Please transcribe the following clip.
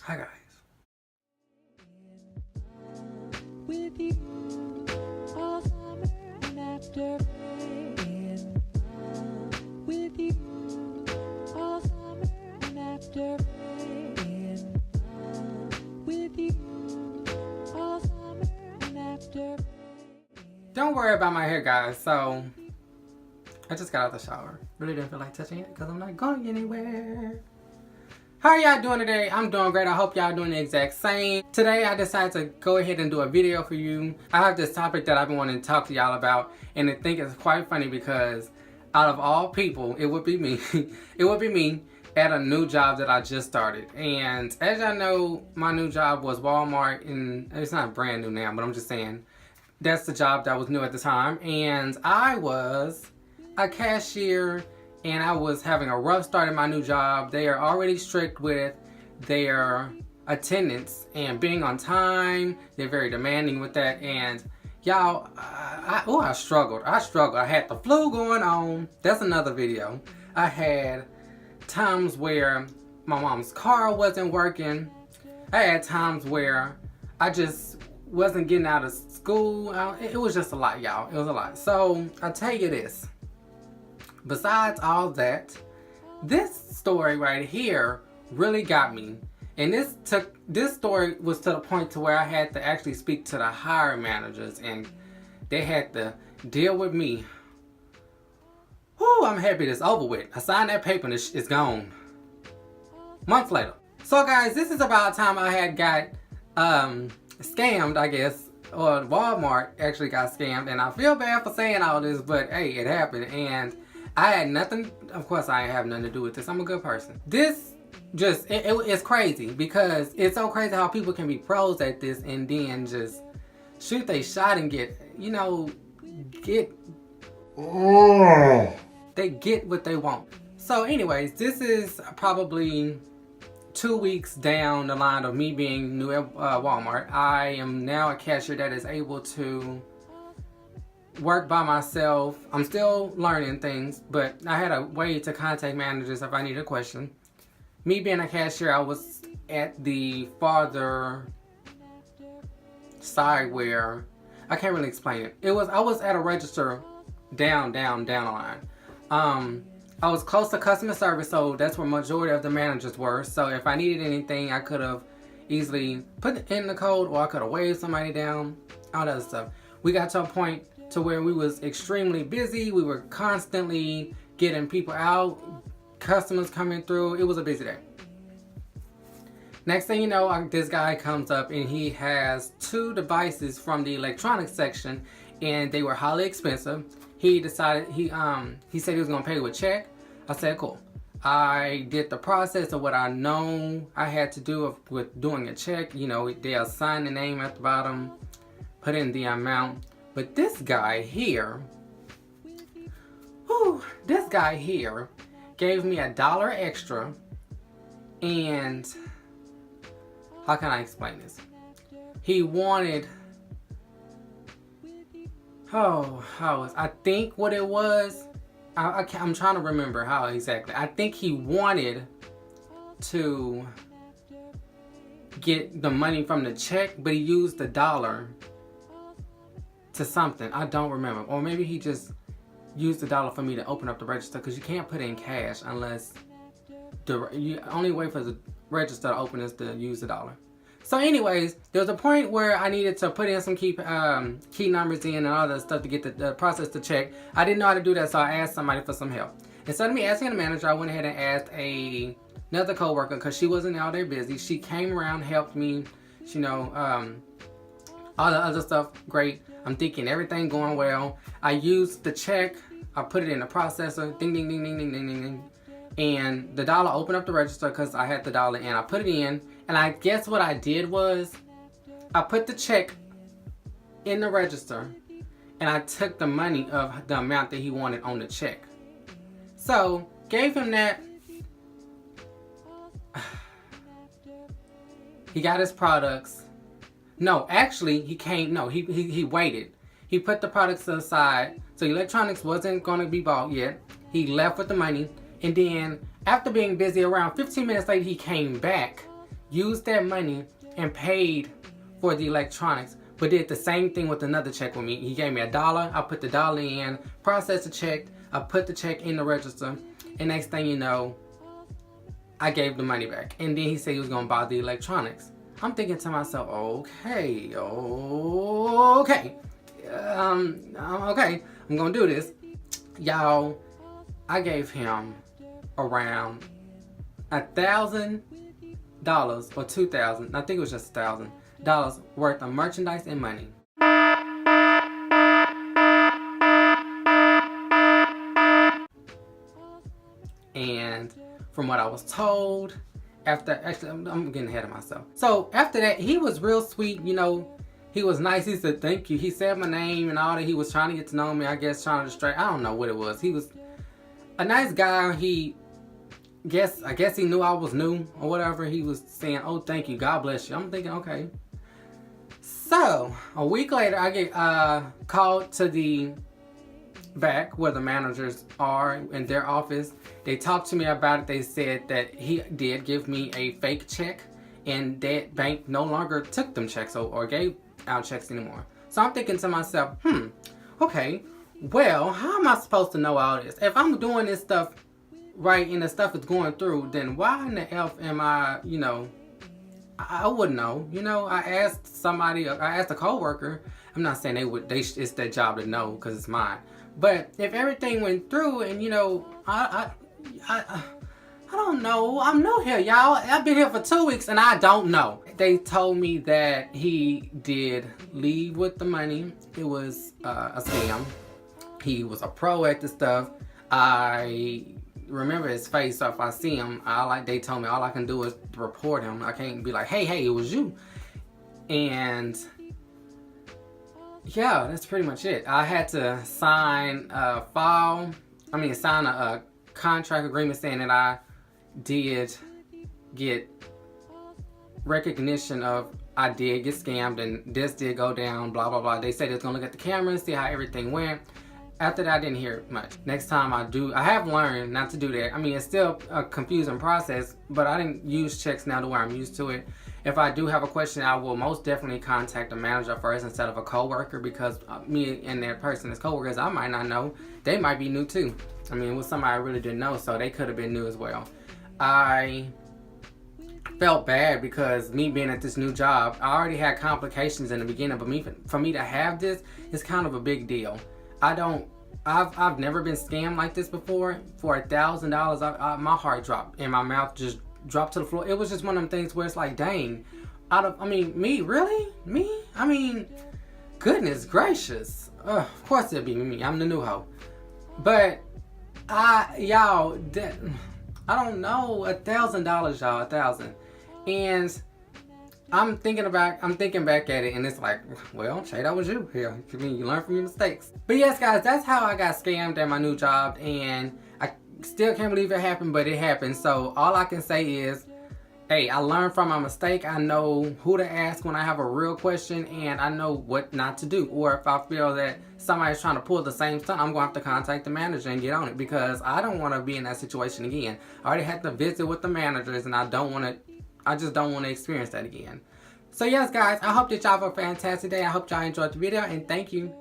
Hi guys. With you all summer and after rain. With you all summer and after rain. With you all summer and after rain. Don't worry about my hair, guys. So I just got out the shower. Really didn't feel like touching it because I'm not going anywhere. How are y'all doing today? I'm doing great. I hope y'all doing the exact same. Today I decided to go ahead and do a video for you. I have this topic that I've been wanting to talk to y'all about, and I think it's quite funny because out of all people, it would be me. It would be me at a new job that I just started. And as y'all know, my new job was Walmart, and it's not brand new now, but I'm just saying that's the job that was new at the time. And I was a cashier, and I was having a rough start in my new job. They are already strict with their attendance and being on time. They're very demanding with that. And y'all, I struggled. I had the flu going on. That's another video. I had times where my mom's car wasn't working. I had times where I just wasn't getting out of school. It was just a lot, y'all. It was a lot. So I'll tell you this. Besides all that, this story right here really got me. And this story was to the point to where I had to actually speak to the hiring managers, and they had to deal with me. Whew, I'm happy it's over with. I signed that paper and it's gone. Months later. So guys, this is about time I had got scammed, I guess. Or Walmart actually got scammed. And I feel bad for saying all this, but hey, it happened. And I had nothing, of course I have nothing to do with this. I'm a good person. This just, it's crazy because it's so crazy how people can be pros at this and then just shoot they shot and get, you know, they get what they want. So anyways, this is probably 2 weeks down the line of me being new at Walmart. I am now a cashier that is able to work by myself. I'm still learning things, but I had a way to contact managers if I needed a question. Me being a cashier, I was at the farther side where I can't really explain it. I was at a register down the line. I was close to customer service, so that's where majority of the managers were. So if I needed anything, I could have easily put in the code, or I could have waved somebody down, all that stuff. We got to a point to where we was extremely busy. We were constantly getting people out, customers coming through. It was a busy day. Next thing you know, this guy comes up and he has 2 devices from the electronics section, and they were highly expensive. He decided, he said he was gonna pay with check. I said, cool. I did the process of what I know I had to do with doing a check. You know, they'll sign the name at the bottom, put in the amount. But this guy here, gave me $1 extra, and how can I explain this? He wanted, I think what it was, I'm trying to remember how exactly. I think he wanted to get the money from the check, but he used $1 to something. I don't remember. Or maybe he just used $1 for me to open up the register, because you can't put in the unless the only way for the register to open is to use $1. So anyways, there was a point where I needed to put in some key numbers in and all that stuff to get the process to check. I didn't know how to do that, so I asked somebody for some help. Instead of me asking the manager, I went ahead and asked another coworker, because she wasn't out there busy. She came around, helped me, you know, all the other stuff, great. I'm thinking everything going well. I used the check, I put it in the processor, ding, ding, ding, ding, ding, ding, ding, ding. And the $1 opened up the register because I had the $1 in. I put it in, and I guess what I did was I put the check in the register, and I took the money of the amount that he wanted on the check. So, gave him that. He got his products. No, actually, he waited. He put the products to the side, so electronics wasn't going to be bought yet. He left with the money, and then after being busy, around 15 minutes later, he came back used that money and paid for the electronics, but did the same thing with another check with me. He gave me $1, I put the dollar in, processed the check, I put the check in the register, and next thing you know, I gave the money back. And then he said he was gonna buy the electronics. I'm thinking to myself, okay, okay, I'm gonna do this. Y'all, I gave him around $1,000 or $2,000, I think it was just $1,000 worth of merchandise and money. And from what I was told, actually I'm getting ahead of myself. So after that, he was real sweet, you know, he was nice. He said thank you. He said my name and all that. He was trying to get to know me, I guess, trying to distract. I don't know what it was. He was a nice guy. I guess he knew I was new or whatever. He was saying, oh, thank you, God bless you. I'm thinking, okay. So a week later, I get called to the back where the managers are in their office. They talked to me about it. They said that he did give me a fake check, and that bank no longer took them checks or gave out checks anymore. So I'm thinking to myself, okay, well, how am I supposed to know all this? If I'm doing this stuff right and the stuff is going through, then why in the F am I, you know, I wouldn't know. You know, I asked a coworker. I'm not saying it's their job to know because it's mine. But if everything went through and, you know, I don't know. I'm new here, y'all. I've been here for 2 weeks and I don't know. They told me that he did leave with the money. It was a scam. He was a pro at the stuff. I remember his face, so if I see him, they told me all I can do is report him. I can't be like, hey, it was you. And yeah, that's pretty much it. I had to sign a contract agreement saying that I did get recognition of I did get scammed and this did go down, blah, blah, blah. They said it's gonna look at the camera and see how everything went. After that, I didn't hear much. Next time I have learned not to do that. I mean, it's still a confusing process, but I didn't use checks now to where I'm used to it. If I do have a question, I will most definitely contact the manager first instead of a coworker, because me and that person as coworkers, I might not know. They might be new too. I mean, it was somebody I really didn't know, so they could have been new as well. I felt bad because me being at this new job, I already had complications in the beginning, but for me to have this is kind of a big deal. I've never been scammed like this before. For $1,000, my heart dropped and my mouth just dropped to the floor. It was just one of them things where it's like, dang, me, really? Me? I mean, goodness gracious. Of course it'd be me. I'm the new hoe. But I don't know, $1,000, y'all, $1,000. And I'm thinking back at it, and it's like, well, Shay, that was you. Yeah, I mean, you learn from your mistakes. But yes, guys, that's how I got scammed at my new job, and I still can't believe it happened, but it happened. So all I can say is, hey, I learned from my mistake. I know who to ask when I have a real question, and I know what not to do. Or if I feel that somebody's trying to pull the same stunt, I'm going to have to contact the manager and get on it, because I don't want to be in that situation again. I already had to visit with the managers, and I just don't want to experience that again. So yes, guys, I hope that y'all have a fantastic day. I hope y'all enjoyed the video, and thank you.